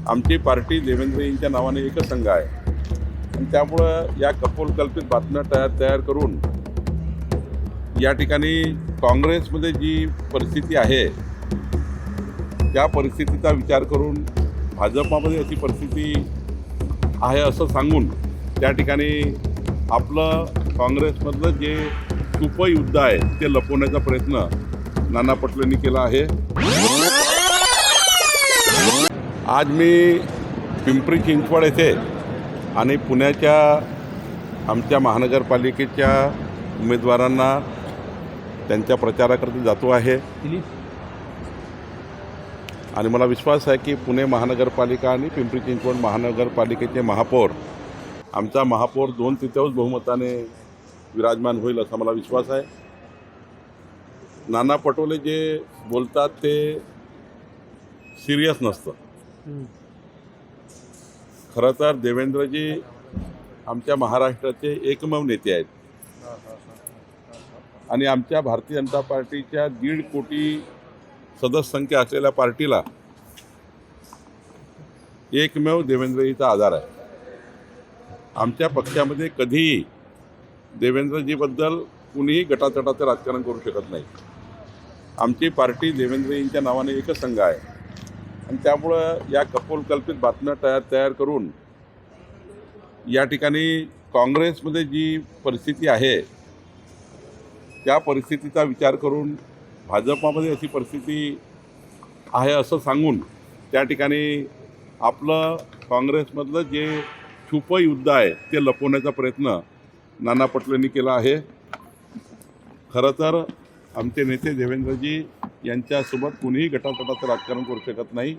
आमची पार्टी देवेंद्रजींच्या नावाने एकच संघ आहे आणि त्यामुळं या कपोलकल्पित बातम्या तयार करून या ठिकाणी काँग्रेसमध्ये जी परिस्थिती आहे त्या परिस्थितीचा विचार करून भाजपामध्ये अशी परिस्थिती आहे असं सांगून त्या ठिकाणी आपलं काँग्रेसमधलं जे छुपं युद्ध आहे ते लपवण्याचा प्रयत्न नाना पटोलेंनी केला आहे। आज मी पिंपरी चिंचवड येथे आणि पुण्याच्या आमच्या महानगरपालिकेच्या उमेदवारांना त्यांच्या प्रचाराकरता जातो आहे आणि मला विश्वास आहे की पुणे महानगरपालिका आणि पिंपरी चिंचवड महानगरपालिकेचे महापौर आमचा महापौर 2/3 बहुमताने विराजमान होईल असा मला विश्वास आहे। नाना पटोले जे बोलतात ते सिरियस नसतं। खरं तर देवेंद्रजी आमच्या महाराष्ट्राचे एकमेव नेते आहेत आणि आमच्या भारतीय जनता पार्टीच्या 1.5 कोटी सदस्य संख्या असलेल्या पार्टीला एकमेव देवेंद्रजीचा आधार आहे। आमच्या पक्षामध्ये कधीही देवेंद्रजीबद्दल कुणीही गटातटाचं राजकारण करू शकत नाही। आमची पार्टी देवेंद्रजींच्या नावाने एकच संघ आहे आणि त्यामुळं या कपोलकल्पित बातम्या तयार करून या ठिकाणी काँग्रेसमध्ये जी परिस्थिती आहे त्या परिस्थितीचा विचार करून भाजपामध्ये अशी परिस्थिती आहे असं सांगून त्या ठिकाणी आपलं काँग्रेसमधलं जे छुपं युद्ध आहे ते लपवण्याचा प्रयत्न नाना पटोलेंनी केला आहे। खरं तर आमचे नेते देवेंद्रजी यांच्यासोबत कुणीही गटातटाचं राजकारण करू शकत नाही।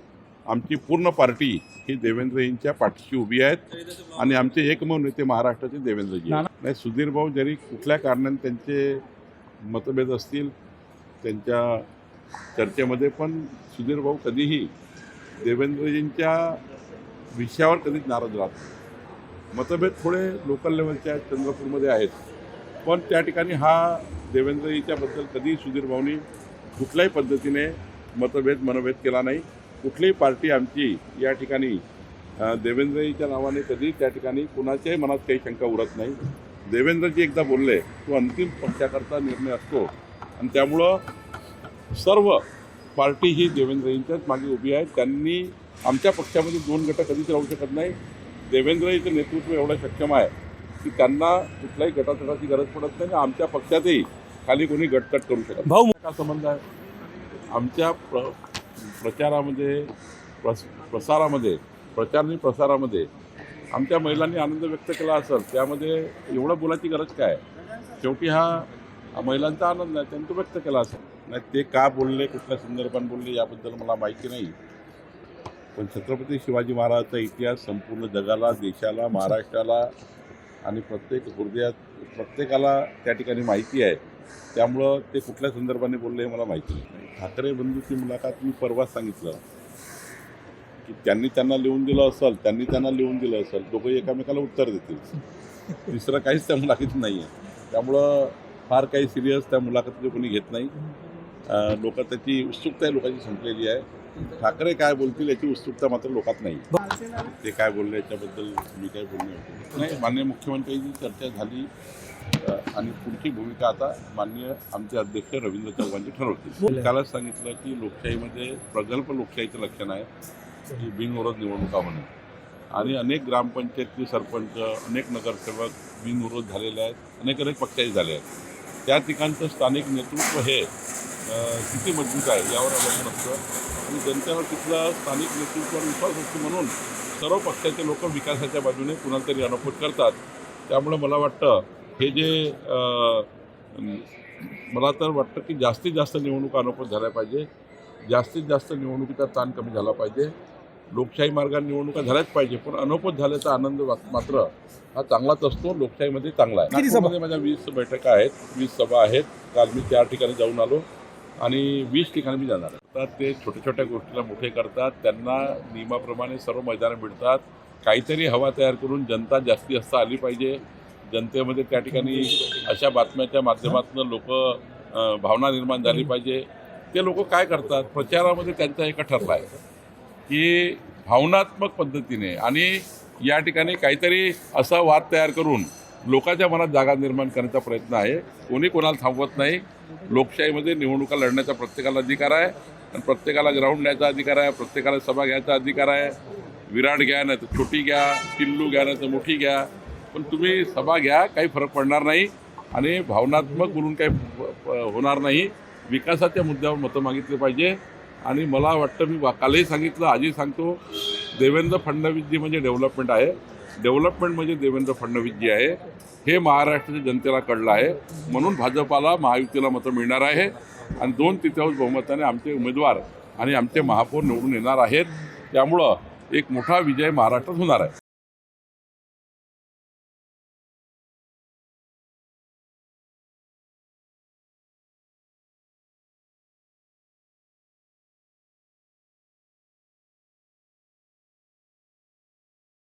आमची पूर्ण पार्टी ही देवेंद्रजींच्या पाठीशी उभी आहेत आणि आमचे एकमेव नेते महाराष्ट्राचे देवेंद्रजी नाही। सुधीर भाऊ जरी कुठल्या कारणाने त्यांचे मतभेद असतील त्यांच्या चर्चेमध्ये पण सुधीर भाऊ कधीही देवेंद्रजींच्या विषयावर कधीच नाराज राहत नाही। मतभेद थोडे लोकल लेवलचे आहेत, चंद्रपूरमध्ये आहेत, पण त्या ठिकाणी हा देवेंद्रजीच्याबद्दल कधी सुधीर भाऊनी कुठल्याही पद्धतीने मनभेद केला नाही। कुठलीही पार्टी आमची या ठिकाणी देवेंद्रजीच्या नावाने कधी त्या ठिकाणी कुणाच्याही मनात काही शंका उरत नाही। देवेंद्रजी एकदा बोलले तो अंतिम पक्षाकरता निर्णय असतो आणि त्यामुळं सर्व पार्टी ही देवेंद्रजींच्याच मागे उभी आहे। त्यांनी आमच्या पक्षामध्ये 2 गट कधीच राहू शकत नाही। देवेंद्रजीचं नेतृत्व एवढं सक्षम आहे की त्यांना कुठल्याही गटातटाची गरज पडत नाही। आमच्या पक्षातही खाली कोणी गटतट करू शकत भाऊ काय संबंध आहे आमच्या प्रचारामध्ये प्रसारामध्ये आमच्या महिलांनी आनंद व्यक्त केला असेल त्यामध्ये एवढं बोलायची गरज काय? शेवटी हा महिलांचा आनंद आहे, त्यांनी तो व्यक्त केला असेल। नाही ते का बोलले, कुठल्या संदर्भात बोलले याबद्दल मला माहिती नाही, पण छत्रपती शिवाजी महाराजांचा इतिहास संपूर्ण जगाला, देशाला, महाराष्ट्राला आणि प्रत्येकाला त्या ठिकाणी माहिती आहे। त्यामुळं ते कुठल्या संदर्भाने बोलले हे मला माहिती नाही। ठाकरे बंधूची मुलाखत मी परवाच सांगितलं की त्यांना लिहून दिलं असेल दोघंही एकामेकाला उत्तर देतील, तिसरं काहीच त्या मुलाखतीत नाही आहे। त्यामुळं फार काही सिरियस त्या मुलाखतीचं कोणी घेत नाही। त्याची उत्सुकता लोकांची संपलेली आहे। ठाकरे काय बोलतील याची उत्सुकता मात्र लोकात नाही। ते काय बोलले याच्याबद्दल मी काय बोलणे नाही। माननीय मुख्यमंत्र्यांची चर्चा झाली आणि पुढची भूमिका आता माननीय आमचे अध्यक्ष रवींद्र चव्हाणजी ठरवतील। कालच सांगितलं की लोकशाहीमध्ये प्रगल्भ लोकशाहीचं लक्षण आहे की बिनविरोध निवडणुका होणे आणि अनेक ग्रामपंचायतचे सरपंच, अनेक नगरसेवक बिनविरोध झालेले आहेत, अनेक पक्षाचे झाले आहेत। त्या ठिकाणचं स्थानिक नेतृत्व हे किती मजबूत आहे यावर अवलंबून असतं आणि जनतेवर तिथलं स्थानिक नेतृत्वावर विश्वास असतो म्हणून सर्व पक्षाचे लोक विकासाच्या बाजूने कुणाला तरी अनपोट करतात। त्यामुळे मला वाटतं हे जे मला तर वाटतं की जास्तीत जास्त निवडणुका अनपोट झाल्या पाहिजे, जास्तीत जास्त निवडणुकीचा ताण कमी झाला पाहिजे, लोकशाही मार्गाने निवडणुका झाल्याच पाहिजे, पण अनपोट झाल्याचा आनंद मात्र हा चांगलाच असतो, लोकशाहीमध्ये चांगला आहे। नागपूरमध्ये माझ्या 20 बैठका आहेत, 20 सभा आहेत। काल मी 4 ठिकाणी जाऊन आलो आणि 20 ठिकाणी मी जाणार आहे। तर ते छोट्या गोष्टीला मोठे करतात, त्यांना नियमाप्रमाणे सर्व मैदानं मिळतात। काहीतरी हवा तयार करून जनता जास्तीत जास्त आली पाहिजे, जनतेमध्ये त्या ठिकाणी अशा बातम्याच्या माध्यमातून भावना निर्माण झाली पाहिजे। ते लोक काय करतात, प्रचारामध्ये त्यांचा एका ठरला आहे की भावनात्मक पद्धतीने आणि या ठिकाणी काहीतरी असा वाद तयार करून लोकांच्या मनात जागा निर्माण करण्याचा प्रयत्न आहे. कोणी कोणाला थांबवत नाही. लोकशाहीमध्ये निवडणुका लढण्याचा प्रत्येकाला अधिकार आहे आणि प्रत्येकाला ग्राउंड न्यायचा अधिकार आहे, प्रत्येकाला सभा घ्यायचा अधिकार आहे. विराट घ्या नाही तर छोटी घ्या, टिल्लू घ्या नाही तर मोठी घ्या, पण तुम्ही सभा घ्या, काही फरक पडणार नाही आणि भावनात्मक बोलून काही होणार नाही. विकासाच्या मुद्द्यावर मतं मागितली पाहिजे आणि मला वाटतं मी कालही सांगितलं, आजही सांगतो, देवेंद्र फडणवीसजी म्हणजे डेव्हलपमेंट आहे. डेव्हलपमेंट म्हणजे देवेंद्र फडणवीसजी आहे हे महाराष्ट्राच्या जनतेला कळलं आहे. म्हणून भाजपाला महायुतीला मतं मिळणार आहे आणि 2/3 बहुमताने आमचे उमेदवार आणि आमचे महापौर निवडून येणार आहेत. त्यामुळं एक मोठा विजय महाराष्ट्रात होणार आहे.